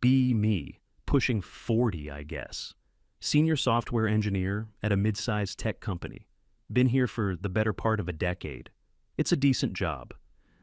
Be me, pushing 40, I guess. Senior software engineer at a mid-sized tech company. Been here for the better part of a decade. It's a decent job.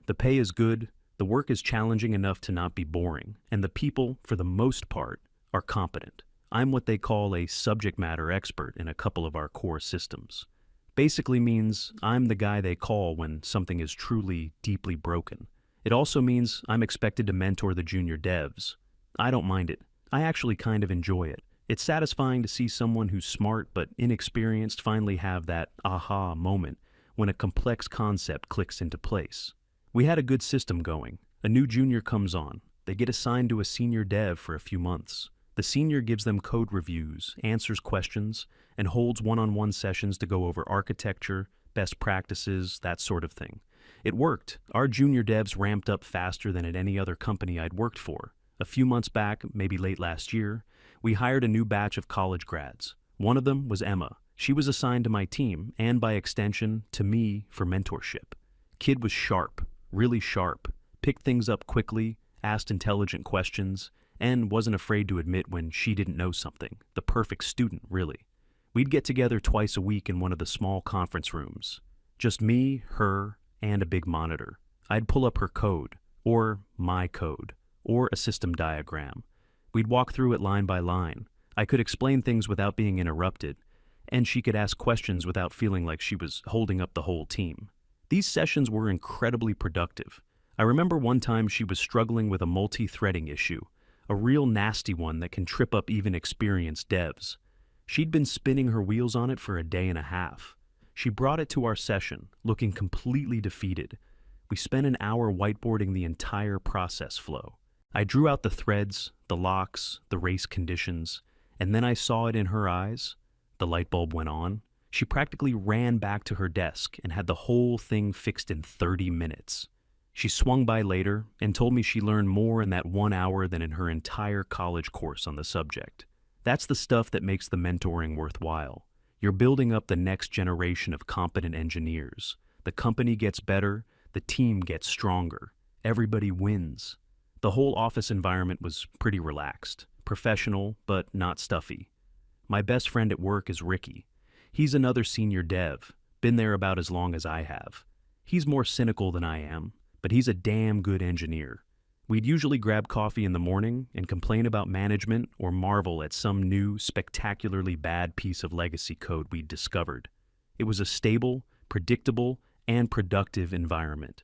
The pay is good, the work is challenging enough to not be boring, and the people, for the most part, are competent. I'm what they call a subject matter expert in a couple of our core systems. Basically means I'm the guy they call when something is truly deeply broken. It also means I'm expected to mentor the junior devs. I don't mind it. I actually kind of enjoy it. It's satisfying to see someone who's smart but inexperienced finally have that aha moment when a complex concept clicks into place. We had a good system going. A new junior comes on. They get assigned to a senior dev for a few months. The senior gives them code reviews, answers questions, and holds one-on-one sessions to go over architecture, best practices, that sort of thing. It worked. Our junior devs ramped up faster than at any other company I'd worked for. A few months back, maybe late last year, we hired a new batch of college grads. One of them was Emma. She was assigned to my team, and by extension, to me for mentorship. Kid was sharp, really sharp, picked things up quickly, asked intelligent questions, and wasn't afraid to admit when she didn't know something. The perfect student, really. We'd get together twice a week in one of the small conference rooms. Just me, her, and a big monitor. I'd pull up her code, or my code, or a system diagram. We'd walk through it line by line. I could explain things without being interrupted, and she could ask questions without feeling like she was holding up the whole team. These sessions were incredibly productive. I remember one time she was struggling with a multi-threading issue, a real nasty one that can trip up even experienced devs. She'd been spinning her wheels on it for a day and a half. She brought it to our session, looking completely defeated. We spent an hour whiteboarding the entire process flow. I drew out the threads, the locks, the race conditions, and then I saw it in her eyes. The light bulb went on. She practically ran back to her desk and had the whole thing fixed in 30 minutes. She swung by later and told me she learned more in that 1 hour than in her entire college course on the subject. That's the stuff that makes the mentoring worthwhile. You're building up the next generation of competent engineers. The company gets better, the team gets stronger. Everybody wins. The whole office environment was pretty relaxed, professional, but not stuffy. My best friend at work is Ricky. He's another senior dev, been there about as long as I have. He's more cynical than I am, but he's a damn good engineer. We'd usually grab coffee in the morning and complain about management or marvel at some new, spectacularly bad piece of legacy code we'd discovered. It was a stable, predictable, and productive environment.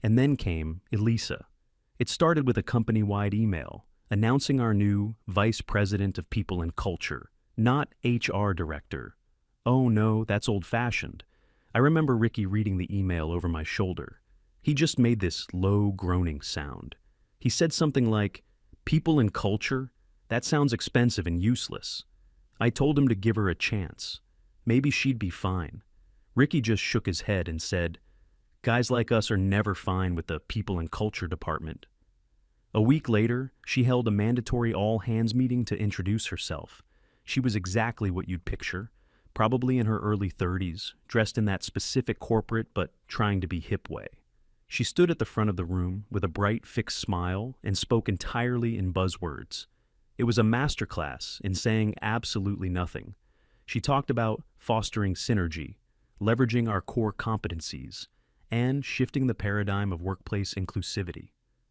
And then came Elisa. It started with a company-wide email announcing our new Vice President of People and Culture, not HR Director. Oh no, that's old-fashioned. I remember Ricky reading the email over my shoulder. He just made this low groaning sound. He said something like, "People and culture? That sounds expensive and useless." I told him to give her a chance. Maybe she'd be fine. Ricky just shook his head and said, "Guys like us are never fine with the people and culture department." A week later, she held a mandatory all-hands meeting to introduce herself. She was exactly what you'd picture, probably in her early 30s, dressed in that specific corporate but trying to be hip way. She stood at the front of the room with a bright, fixed smile and spoke entirely in buzzwords. It was a masterclass in saying absolutely nothing. She talked about fostering synergy, leveraging our core competencies, and shifting the paradigm of workplace inclusivity.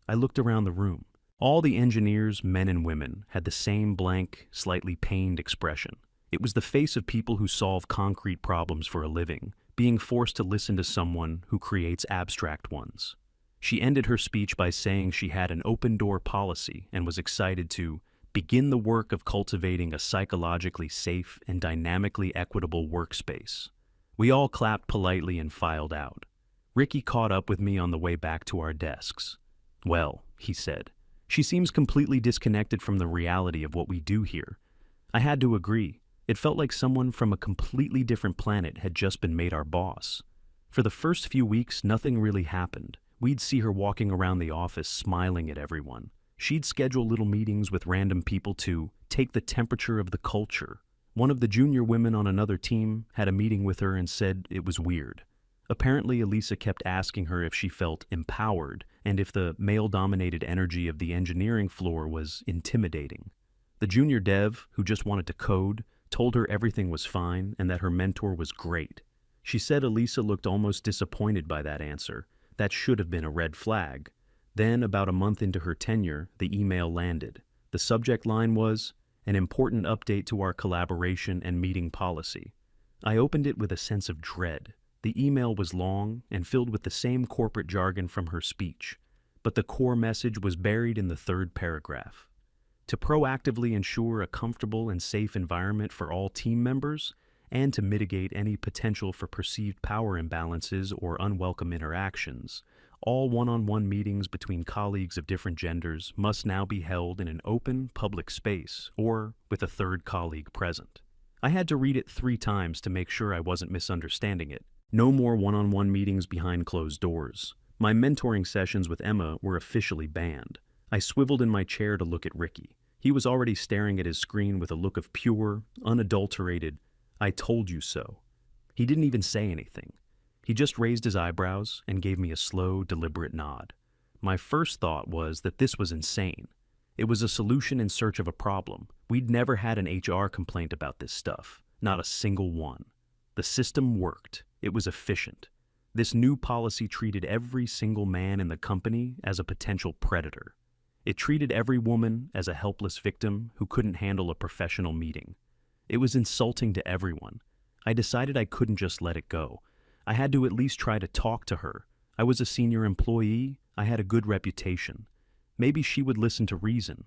I looked around the room. All the engineers, men and women, had the same blank, slightly pained expression. It was the face of people who solve concrete problems for a living, being forced to listen to someone who creates abstract ones. She ended her speech by saying she had an open-door policy and was excited to begin the work of cultivating a psychologically safe and dynamically equitable workspace. We all clapped politely and filed out. Ricky caught up with me on the way back to our desks. "Well," he said, "she seems completely disconnected from the reality of what we do here." I had to agree. It felt like someone from a completely different planet had just been made our boss. For the first few weeks, nothing really happened. We'd see her walking around the office smiling at everyone. She'd schedule little meetings with random people to take the temperature of the culture. One of the junior women on another team had a meeting with her and said it was weird. Apparently, Elisa kept asking her if she felt empowered and if the male-dominated energy of the engineering floor was intimidating. The junior dev, who just wanted to code, told her everything was fine and that her mentor was great. She said Elisa looked almost disappointed by that answer. That should have been a red flag. Then, about a month into her tenure, the email landed. The subject line was, "An important update to our collaboration and meeting policy." I opened it with a sense of dread. The email was long and filled with the same corporate jargon from her speech, but the core message was buried in the third paragraph. To proactively ensure a comfortable and safe environment for all team members, and to mitigate any potential for perceived power imbalances or unwelcome interactions, all one-on-one meetings between colleagues of different genders must now be held in an open, public space or with a third colleague present. I had to read it 3 times to make sure I wasn't misunderstanding it. No more one-on-one meetings behind closed doors. My mentoring sessions with Emma were officially banned. I swiveled in my chair to look at Ricky. He was already staring at his screen with a look of pure, unadulterated, "I told you so." He didn't even say anything. He just raised his eyebrows and gave me a slow, deliberate nod. My first thought was that this was insane. It was a solution in search of a problem. We'd never had an HR complaint about this stuff. Not a single one. The system worked. It was efficient. This new policy treated every single man in the company as a potential predator. It treated every woman as a helpless victim who couldn't handle a professional meeting. It was insulting to everyone. I decided I couldn't just let it go. I had to at least try to talk to her. I was a senior employee. I had a good reputation. Maybe she would listen to reason.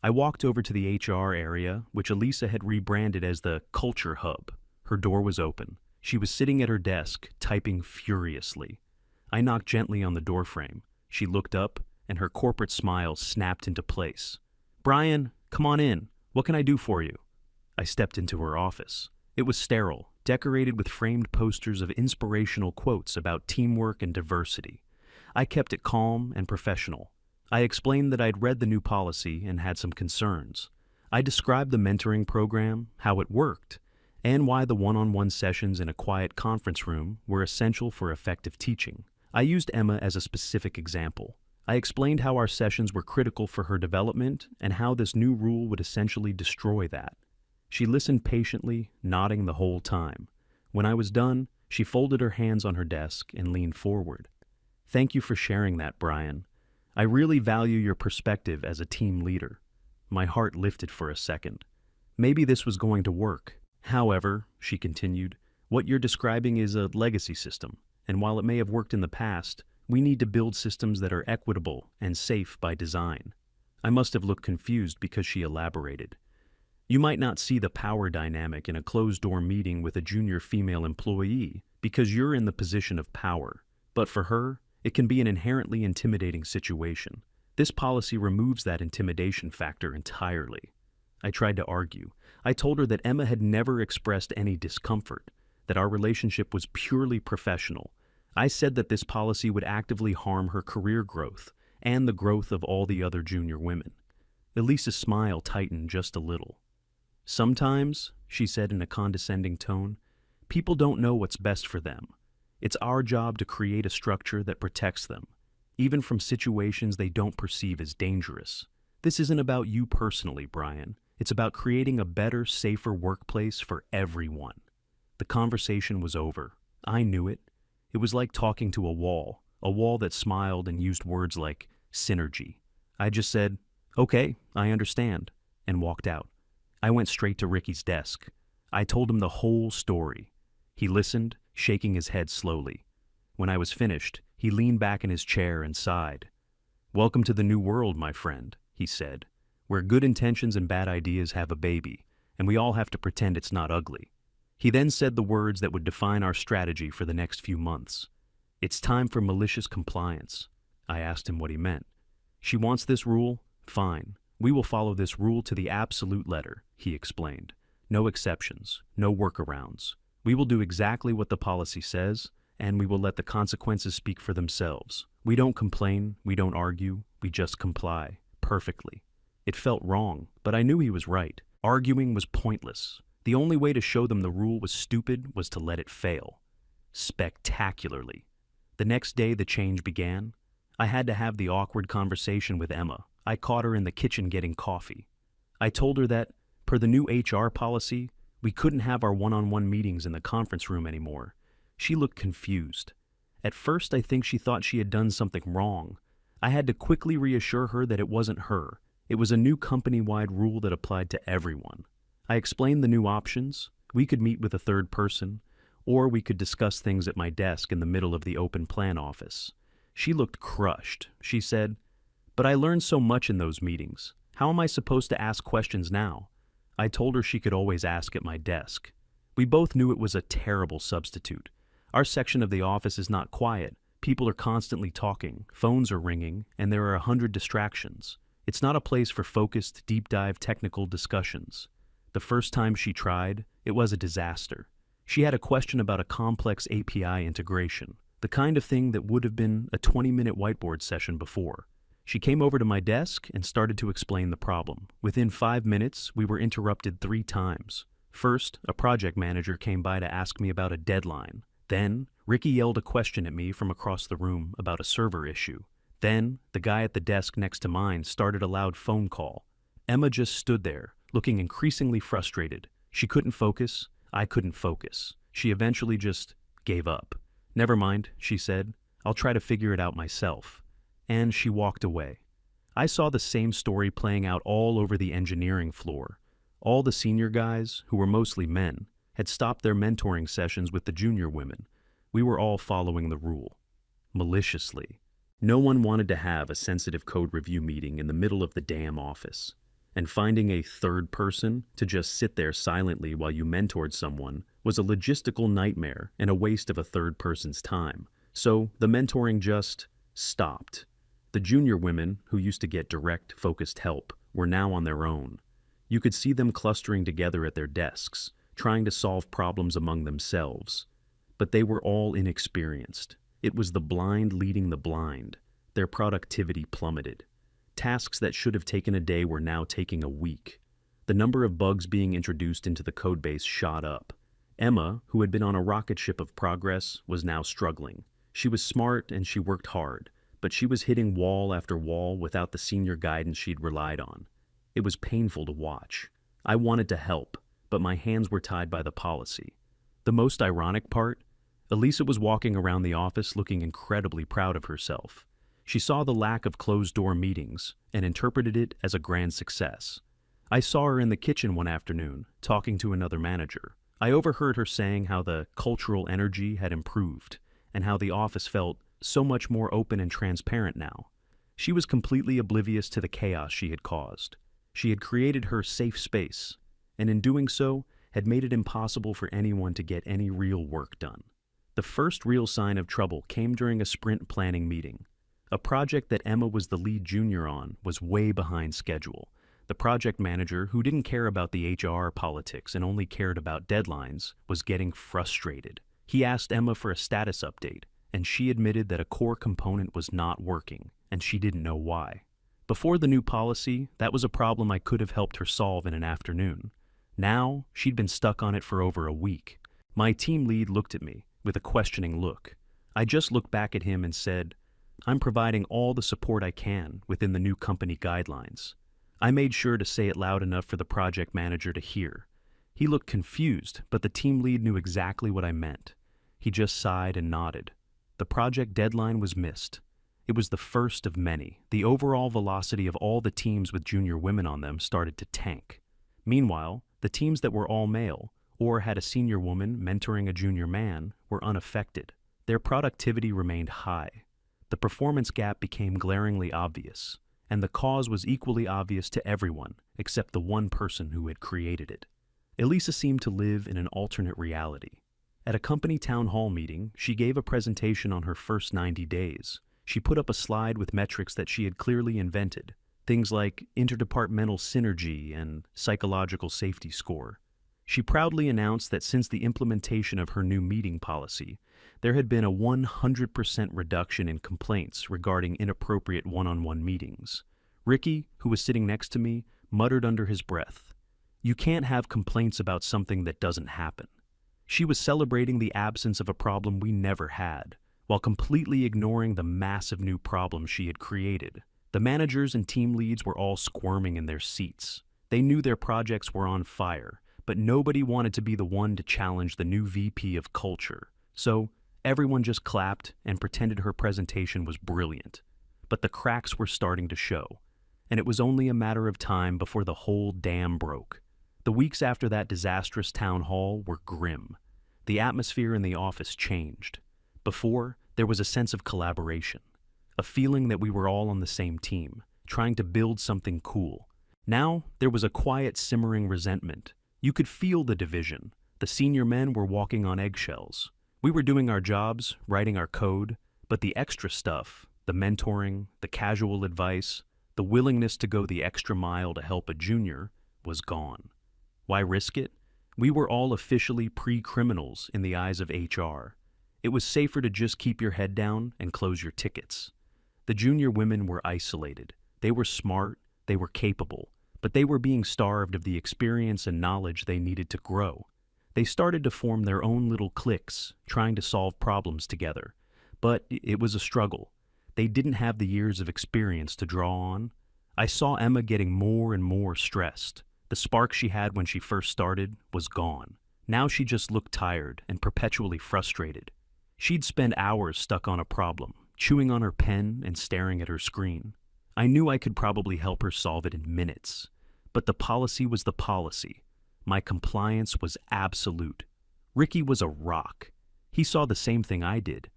I walked over to the HR area, which Elisa had rebranded as the Culture Hub. Her door was open. She was sitting at her desk, typing furiously. I knocked gently on the doorframe. She looked up, and her corporate smile snapped into place. "Brian, come on in. What can I do for you?" I stepped into her office. It was sterile, decorated with framed posters of inspirational quotes about teamwork and diversity. I kept it calm and professional. I explained that I'd read the new policy and had some concerns. I described the mentoring program, how it worked, and why the one-on-one sessions in a quiet conference room were essential for effective teaching. I used Emma as a specific example. I explained how our sessions were critical for her development and how this new rule would essentially destroy that. She listened patiently, nodding the whole time. When I was done, she folded her hands on her desk and leaned forward. "Thank you for sharing that, Brian. I really value your perspective as a team leader." My heart lifted for a second. Maybe this was going to work. "However," she continued, "what you're describing is a legacy system, and while it may have worked in the past, we need to build systems that are equitable and safe by design." I must have looked confused because she elaborated. "You might not see the power dynamic in a closed-door meeting with a junior female employee because you're in the position of power, but for her, it can be an inherently intimidating situation. This policy removes that intimidation factor entirely." I tried to argue. I told her that Emma had never expressed any discomfort, that our relationship was purely professional. I said that this policy would actively harm her career growth and the growth of all the other junior women. Elisa's smile tightened just a little. "Sometimes," she said in a condescending tone, "people don't know what's best for them. It's our job to create a structure that protects them, even from situations they don't perceive as dangerous. This isn't about you personally, Brian. It's about creating a better, safer workplace for everyone." The conversation was over. I knew it. It was like talking to a wall that smiled and used words like synergy. I just said, "Okay, I understand," and walked out. I went straight to Ricky's desk. I told him the whole story. He listened, shaking his head slowly. When I was finished, he leaned back in his chair and sighed. "Welcome to the new world, my friend," he said, "where good intentions and bad ideas have a baby, and we all have to pretend it's not ugly." He then said the words that would define our strategy for the next few months. "It's time for malicious compliance." I asked him what he meant. "She wants this rule? Fine. We will follow this rule to the absolute letter," he explained. "No exceptions, no workarounds. We will do exactly what the policy says, and we will let the consequences speak for themselves. We don't complain, we don't argue, we just comply, perfectly." It felt wrong, but I knew he was right. Arguing was pointless. The only way to show them the rule was stupid was to let it fail. spectacularly. The next day the change began. I had to have the awkward conversation with Emma. I caught her in the kitchen getting coffee. I told her that, per the new HR policy, we couldn't have our one-on-one meetings in the conference room anymore. She looked confused. At first I think she thought she had done something wrong. I had to quickly reassure her that it wasn't her. It was a new company-wide rule that applied to everyone. I explained the new options. We could meet with a third person, or we could discuss things at my desk in the middle of the open plan office. She looked crushed. She said, "But I learned so much in those meetings. How am I supposed to ask questions now?" I told her she could always ask at my desk. We both knew it was a terrible substitute. Our section of the office is not quiet. People are constantly talking, phones are ringing, and there are 100 distractions. It's not a place for focused, deep-dive technical discussions. The first time she tried, it was a disaster. She had a question about a complex API integration, the kind of thing that would have been a 20-minute whiteboard session before. She came over to my desk and started to explain the problem. Within 5 minutes, we were interrupted 3 times. First, a project manager came by to ask me about a deadline. Then, Ricky yelled a question at me from across the room about a server issue. Then, the guy at the desk next to mine started a loud phone call. Emma just stood there, looking increasingly frustrated. She couldn't focus. I couldn't focus. She eventually just gave up. "Never mind," she said. "I'll try to figure it out myself." And she walked away. I saw the same story playing out all over the engineering floor. All the senior guys, who were mostly men, had stopped their mentoring sessions with the junior women. We were all following the rule. Maliciously. No one wanted to have a sensitive code review meeting in the middle of the damn office. And finding a third person to just sit there silently while you mentored someone was a logistical nightmare and a waste of a third person's time. So the mentoring just stopped. The junior women, who used to get direct, focused help, were now on their own. You could see them clustering together at their desks, trying to solve problems among themselves. But they were all inexperienced. It was the blind leading the blind. Their productivity plummeted. Tasks that should have taken a day were now taking a week. The number of bugs being introduced into the codebase shot up. Emma, who had been on a rocket ship of progress, was now struggling. She was smart and she worked hard, but she was hitting wall after wall without the senior guidance she'd relied on. It was painful to watch. I wanted to help, but my hands were tied by the policy. The most ironic part? Elisa was walking around the office looking incredibly proud of herself. She saw the lack of closed-door meetings and interpreted it as a grand success. I saw her in the kitchen one afternoon, talking to another manager. I overheard her saying how the cultural energy had improved and how the office felt so much more open and transparent now. She was completely oblivious to the chaos she had caused. She had created her safe space, and in doing so, had made it impossible for anyone to get any real work done. The first real sign of trouble came during a sprint planning meeting. A project that Emma was the lead junior on was way behind schedule. The project manager, who didn't care about the HR politics and only cared about deadlines, was getting frustrated. He asked Emma for a status update, and she admitted that a core component was not working, and she didn't know why. Before the new policy, that was a problem I could have helped her solve in an afternoon. Now, she'd been stuck on it for over a week. My team lead looked at me with a questioning look. I just looked back at him and said, "I'm providing all the support I can within the new company guidelines." I made sure to say it loud enough for the project manager to hear. He looked confused, but the team lead knew exactly what I meant. He just sighed and nodded. The project deadline was missed. It was the first of many. The overall velocity of all the teams with junior women on them started to tank. Meanwhile, the teams that were all male, or had a senior woman mentoring a junior man, were unaffected. Their productivity remained high. The performance gap became glaringly obvious, and the cause was equally obvious to everyone except the one person who had created it. Elisa seemed to live in an alternate reality. At a company town hall meeting, she gave a presentation on her first 90 days. She put up a slide with metrics that she had clearly invented, things like interdepartmental synergy and psychological safety score. She proudly announced that since the implementation of her new meeting policy, there had been a 100% reduction in complaints regarding inappropriate one-on-one meetings. Ricky, who was sitting next to me, muttered under his breath, "You can't have complaints about something that doesn't happen." She was celebrating the absence of a problem we never had, while completely ignoring the massive new problem she had created. The managers and team leads were all squirming in their seats. They knew their projects were on fire, but nobody wanted to be the one to challenge the new VP of culture. So everyone just clapped and pretended her presentation was brilliant. But the cracks were starting to show, and it was only a matter of time before the whole dam broke. The weeks after that disastrous town hall were grim. The atmosphere in the office changed. Before, there was a sense of collaboration, a feeling that we were all on the same team, trying to build something cool. Now, there was a quiet, simmering resentment. You could feel the division. The senior men were walking on eggshells. We were doing our jobs, writing our code, but the extra stuff, the mentoring, the casual advice, the willingness to go the extra mile to help a junior, was gone. Why risk it? We were all officially pre-criminals in the eyes of HR. It was safer to just keep your head down and close your tickets. The junior women were isolated. They were smart, they were capable, but they were being starved of the experience and knowledge they needed to grow. They started to form their own little cliques, trying to solve problems together. But it was a struggle. They didn't have the years of experience to draw on. I saw Emma getting more and more stressed. The spark she had when she first started was gone. Now she just looked tired and perpetually frustrated. She'd spend hours stuck on a problem, chewing on her pen and staring at her screen. I knew I could probably help her solve it in minutes. But the policy was the policy. My compliance was absolute. Ricky was a rock. He saw the same thing I did,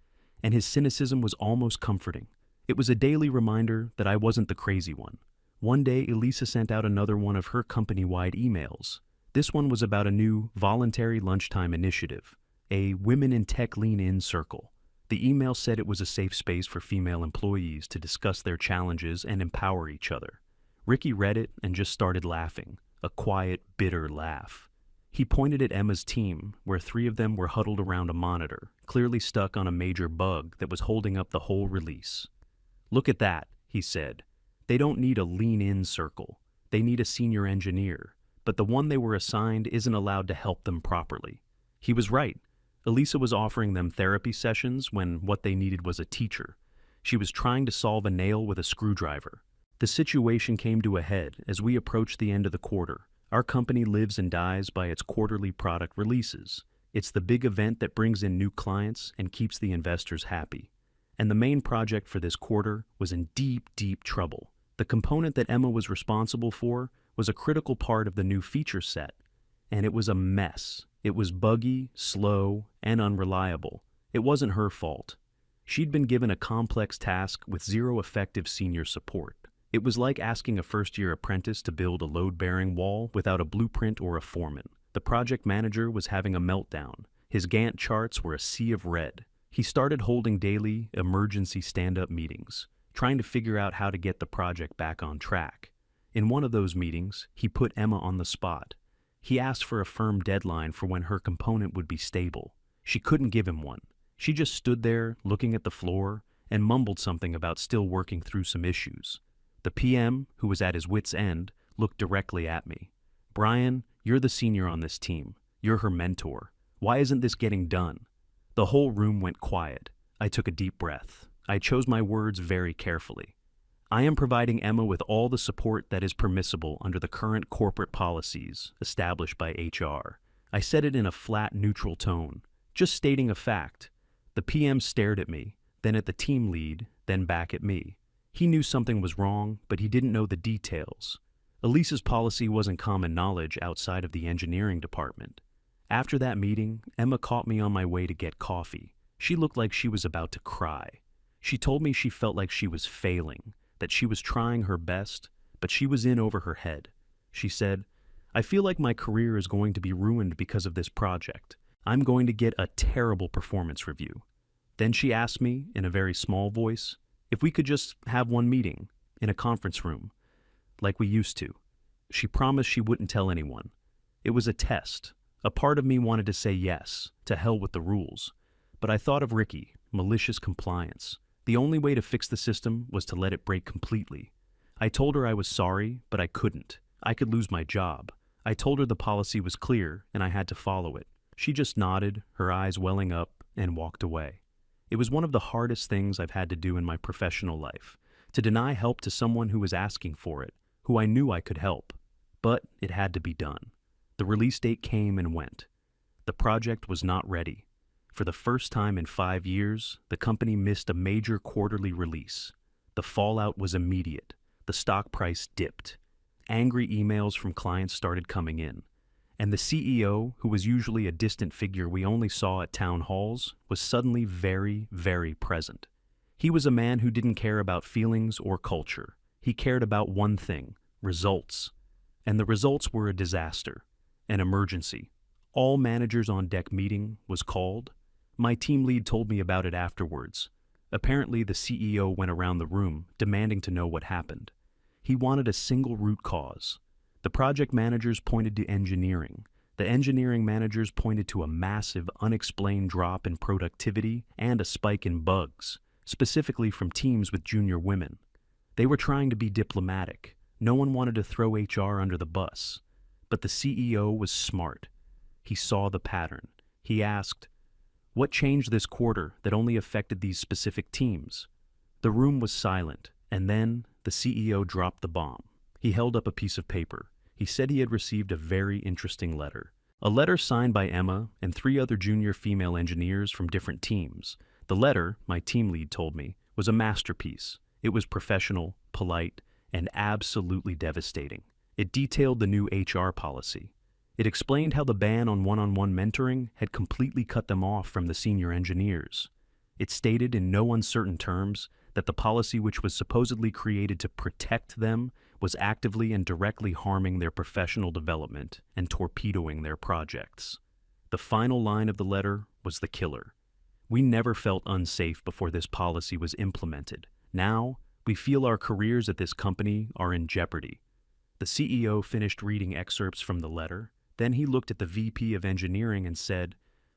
and his cynicism was almost comforting. It was a daily reminder that I wasn't the crazy one. One day, Elisa sent out another one of her company-wide emails. This one was about a new voluntary lunchtime initiative, a Women in Tech Lean In circle. The email said it was a safe space for female employees to discuss their challenges and empower each other. Ricky read it and just started laughing, a quiet, bitter laugh. He pointed at Emma's team, where 3 of them were huddled around a monitor, clearly stuck on a major bug that was holding up the whole release. "Look at that," he said. "They don't need a lean-in circle. They need a senior engineer, but the one they were assigned isn't allowed to help them properly." He was right. Elisa was offering them therapy sessions when what they needed was a teacher. She was trying to solve a nail with a screwdriver. The situation came to a head as we approached the end of the quarter. Our company lives and dies by its quarterly product releases. It's the big event that brings in new clients and keeps the investors happy. And the main project for this quarter was in deep, deep trouble. The component that Emma was responsible for was a critical part of the new feature set, and it was a mess. It was buggy, slow, and unreliable. It wasn't her fault. She'd been given a complex task with zero effective senior support. It was like asking a first-year apprentice to build a load-bearing wall without a blueprint or a foreman. The project manager was having a meltdown. His Gantt charts were a sea of red. He started holding daily, emergency stand-up meetings, trying to figure out how to get the project back on track. In one of those meetings, he put Emma on the spot. He asked for a firm deadline for when her component would be stable. She couldn't give him one. She just stood there, looking at the floor, and mumbled something about still working through some issues. The PM, who was at his wit's end, looked directly at me. "Brian, you're the senior on this team. You're her mentor. Why isn't this getting done?" The whole room went quiet. I took a deep breath. I chose my words very carefully. "I am providing Emma with all the support that is permissible under the current corporate policies established by HR. I said it in a flat, neutral tone, just stating a fact. The PM stared at me, then at the team lead, then back at me. He knew something was wrong, but he didn't know the details. Elisa's policy wasn't common knowledge outside of the engineering department. After that meeting, Emma caught me on my way to get coffee. She looked like she was about to cry. She told me she felt like she was failing, that she was trying her best, but she was in over her head. She said, "I feel like my career is going to be ruined because of this project. I'm going to get a terrible performance review." Then she asked me, in a very small voice, if we could just have one meeting, in a conference room, like we used to. She promised she wouldn't tell anyone. It was a test. A part of me wanted to say yes, to hell with the rules. But I thought of Ricky, malicious compliance. The only way to fix the system was to let it break completely. I told her I was sorry, but I couldn't. I could lose my job. I told her the policy was clear and I had to follow it. She just nodded, her eyes welling up, and walked away. It was one of the hardest things I've had to do in my professional life, to deny help to someone who was asking for it, who I knew I could help. But it had to be done. The release date came and went. The project was not ready. For the first time in 5 years, the company missed a major quarterly release. The fallout was immediate. The stock price dipped. Angry emails from clients started coming in. And the CEO, who was usually a distant figure we only saw at town halls, was suddenly very, very present. He was a man who didn't care about feelings or culture. He cared about one thing: results. And the results were a disaster, an emergency. All managers on deck meeting was called. My team lead told me about it afterwards. Apparently, the CEO went around the room demanding to know what happened. He wanted a single root cause. The project managers pointed to engineering. The engineering managers pointed to a massive, unexplained drop in productivity and a spike in bugs, specifically from teams with junior women. They were trying to be diplomatic. No one wanted to throw HR under the bus. But the CEO was smart. He saw the pattern. He asked, "What changed this quarter that only affected these specific teams?" The room was silent, and then the CEO dropped the bomb. He held up a piece of paper. He said he had received a very interesting letter. A letter signed by Emma and 3 other junior female engineers from different teams. The letter, my team lead told me, was a masterpiece. It was professional, polite, and absolutely devastating. It detailed the new HR policy. It explained how the ban on one-on-one mentoring had completely cut them off from the senior engineers. It stated in no uncertain terms that the policy, which was supposedly created to protect them, was actively and directly harming their professional development and torpedoing their projects. The final line of the letter was the killer. "We never felt unsafe before this policy was implemented. Now, we feel our careers at this company are in jeopardy." The CEO finished reading excerpts from the letter. Then he looked at the VP of engineering and said,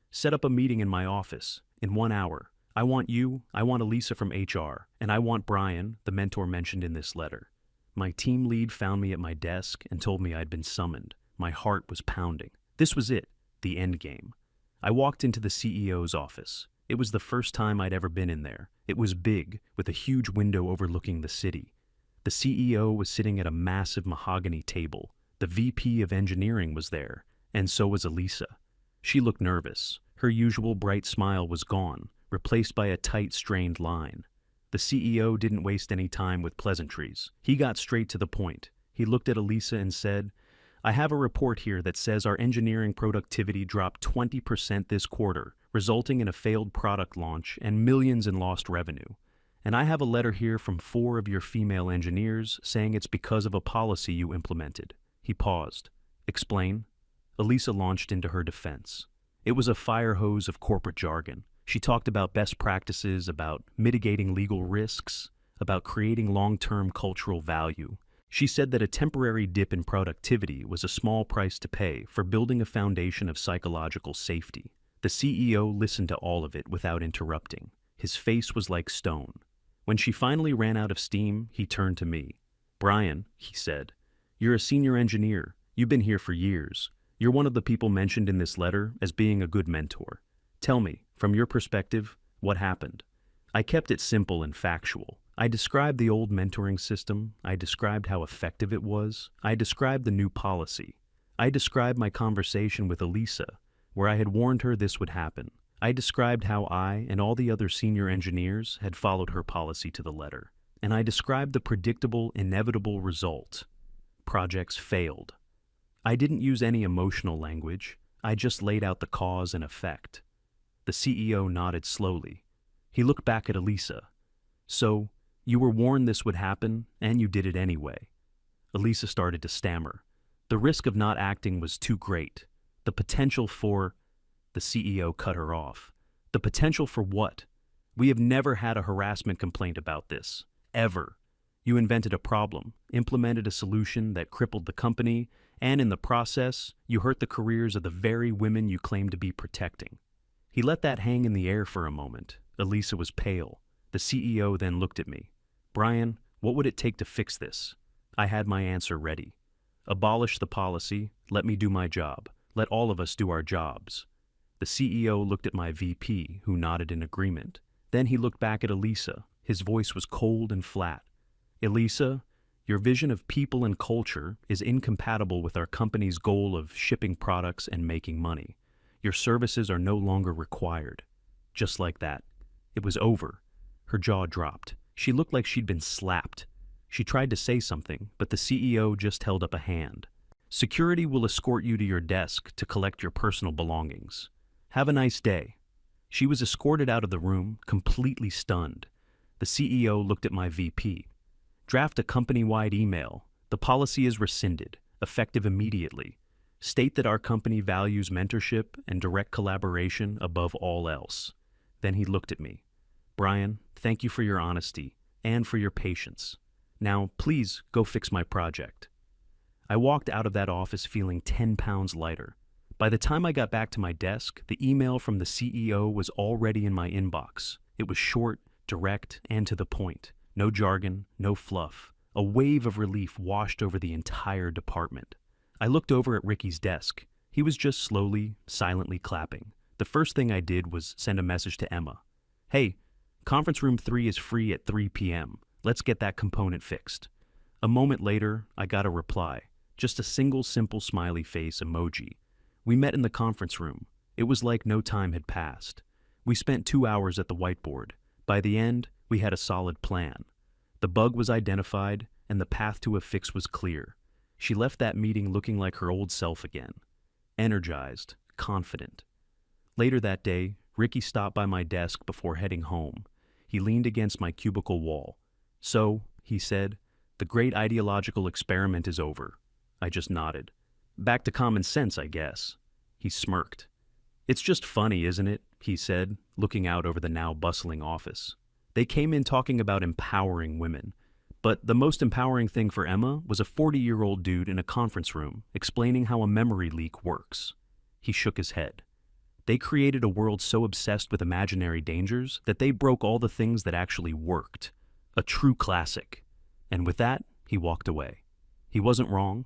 "Set up a meeting in my office in 1 hour. I want you, I want Elisa from HR, and I want Brian, the mentor mentioned in this letter." My team lead found me at my desk and told me I'd been summoned. My heart was pounding. This was it, the end game. I walked into the CEO's office. It was the first time I'd ever been in there. It was big, with a huge window overlooking the city. The CEO was sitting at a massive mahogany table. The VP of engineering was there, and so was Elisa. She looked nervous. Her usual bright smile was gone, replaced by a tight, strained line. The CEO didn't waste any time with pleasantries. He got straight to the point. He looked at Elisa and said, "I have a report here that says our engineering productivity dropped 20% this quarter, resulting in a failed product launch and millions in lost revenue. And I have a letter here from 4 of your female engineers saying it's because of a policy you implemented." He paused. "Explain." Elisa launched into her defense. It was a fire hose of corporate jargon. She talked about best practices, about mitigating legal risks, about creating long-term cultural value. She said that a temporary dip in productivity was a small price to pay for building a foundation of psychological safety. The CEO listened to all of it without interrupting. His face was like stone. When she finally ran out of steam, he turned to me. "Brian," he said, "you're a senior engineer. You've been here for years. You're one of the people mentioned in this letter as being a good mentor. Tell me, from your perspective, what happened?" I kept it simple and factual. I described the old mentoring system. I described how effective it was. I described the new policy. I described my conversation with Elisa, where I had warned her this would happen. I described how I and all the other senior engineers had followed her policy to the letter. And I described the predictable, inevitable result. Projects failed. I didn't use any emotional language. I just laid out the cause and effect. The CEO nodded slowly. He looked back at Elisa. "So, you were warned this would happen, and you did it anyway." Elisa started to stammer. The risk of not acting was too great. The potential for... The CEO cut her off. "The potential for what? We have never had a harassment complaint about this. Ever. You invented a problem, implemented a solution that crippled the company, and in the process, you hurt the careers of the very women you claim to be protecting." He let that hang in the air for a moment. Elisa was pale. The CEO then looked at me. "Brian, what would it take to fix this?" I had my answer ready. "Abolish the policy, let me do my job. Let all of us do our jobs." The CEO looked at my VP, who nodded in agreement. Then he looked back at Elisa. His voice was cold and flat. Elisa, your vision of people and culture is incompatible with our company's goal of shipping products and making money. Your services are no longer required. Just like that. It was over. Her jaw dropped. She looked like she'd been slapped. She tried to say something, but the CEO just held up a hand. Security will escort you to your desk to collect your personal belongings. Have a nice day. She was escorted out of the room, completely stunned. The CEO looked at my VP. Draft a company-wide email. The policy is rescinded, effective immediately. State that our company values mentorship and direct collaboration above all else. Then he looked at me. Brian, thank you for your honesty and for your patience. Now, please go fix my project. I walked out of that office feeling 10 pounds lighter. By the time I got back to my desk, the email from the CEO was already in my inbox. It was short, direct, and to the point. No jargon, no fluff. A wave of relief washed over the entire department. I looked over at Ricky's desk. He was just slowly, silently clapping. The first thing I did was send a message to Emma. Hey, conference room 3 is free at 3 p.m. Let's get that component fixed. A moment later, I got a reply. Just a single simple smiley face emoji. We met in the conference room. It was like no time had passed. We spent 2 hours at the whiteboard. By the end, we had a solid plan. The bug was identified, and the path to a fix was clear. She left that meeting looking like her old self again. Energized, confident. Later that day, Ricky stopped by my desk before heading home. He leaned against my cubicle wall. So, he said, the great ideological experiment is over. I just nodded. Back to common sense, I guess. He smirked. It's just funny, isn't it? He said, looking out over the now bustling office. They came in talking about empowering women. But the most empowering thing for Emma was a 40-year-old dude in a conference room explaining how a memory leak works. He shook his head. They created a world so obsessed with imaginary dangers that they broke all the things that actually worked. A true classic. And with that, he walked away. He wasn't wrong.